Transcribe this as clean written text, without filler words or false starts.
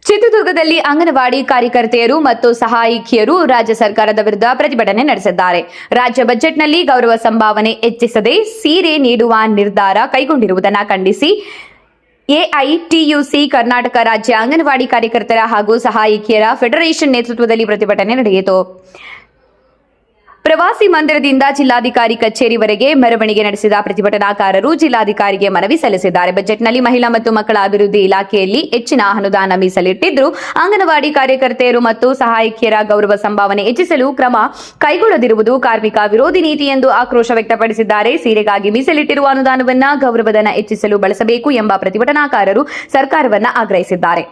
ಚಿತ್ರದುರ್ಗದಲ್ಲಿ ಅಂಗನವಾಡಿ ಕಾರ್ಯಕರ್ತೆಯರು ಮತ್ತು ಸಹಾಯಕಿಯರು ರಾಜ್ಯ ಸರ್ಕಾರದ ವಿರುದ್ಧ ಪ್ರತಿಭಟನೆ ನಡೆಸಿದ್ದಾರೆ. ರಾಜ್ಯ ಬಜೆಟ್ನಲ್ಲಿ ಗೌರವ ಸಂಭಾವನೆ ಹೆಚ್ಚಿಸದೆ ಸೀರೆ ನೀಡುವ ನಿರ್ಧಾರ ಕೈಗೊಂಡಿರುವುದನ್ನು ಖಂಡಿಸಿ ಎಐಟಿಯುಸಿ ಕರ್ನಾಟಕ ರಾಜ್ಯ ಅಂಗನವಾಡಿ ಕಾರ್ಯಕರ್ತರ ಹಾಗೂ ಸಹಾಯಕಿಯರ ಫೆಡರೇಷನ್ ನೇತೃತ್ವದಲ್ಲಿ ಪ್ರತಿಭಟನೆ ನಡೆಯಿತು. ಪ್ರವಾಸಿ ಮಂದಿರದಿಂದ ಜಿಲ್ಲಾಧಿಕಾರಿ ಕಚೇರಿವರೆಗೆ ಮೆರವಣಿಗೆ ನಡೆಸಿದ ಪ್ರತಿಭಟನಾಕಾರರು ಜಿಲ್ಲಾಧಿಕಾರಿಗೆ ಮನವಿ ಸಲ್ಲಿಸಿದ್ದಾರೆ. ಬಜೆಟ್ನಲ್ಲಿ ಮಹಿಳಾ ಮತ್ತು ಮಕ್ಕಳ ಅಭಿವೃದ್ಧಿ ಇಲಾಖೆಯಲ್ಲಿ ಹೆಚ್ಚಿನ ಅನುದಾನ ಮೀಸಲಿಟ್ಟಿದ್ದು ಅಂಗನವಾಡಿ ಕಾರ್ಯಕರ್ತೆಯರು ಮತ್ತು ಸಹಾಯಕಿಯರ ಗೌರವ ಸಂಭಾವನೆ ಹೆಚ್ಚಿಸಲು ಕ್ರಮ ಕೈಗೊಳ್ಳದಿರುವುದು ಕಾರ್ಮಿಕ ವಿರೋಧಿ ನೀತಿ ಎಂದು ಆಕ್ರೋಶ ವ್ಯಕ್ತಪಡಿಸಿದ್ದಾರೆ. ಸೀರೆಗಾಗಿ ಮೀಸಲಿಟ್ಟಿರುವ ಅನುದಾನವನ್ನು ಗೌರವಧನ ಹೆಚ್ಚಿಸಲು ಬಳಸಬೇಕು ಎಂಬ ಪ್ರತಿಭಟನಾಕಾರರು ಸರ್ಕಾರವನ್ನು ಆಗ್ರಹಿಸಿದ್ದಾರೆ.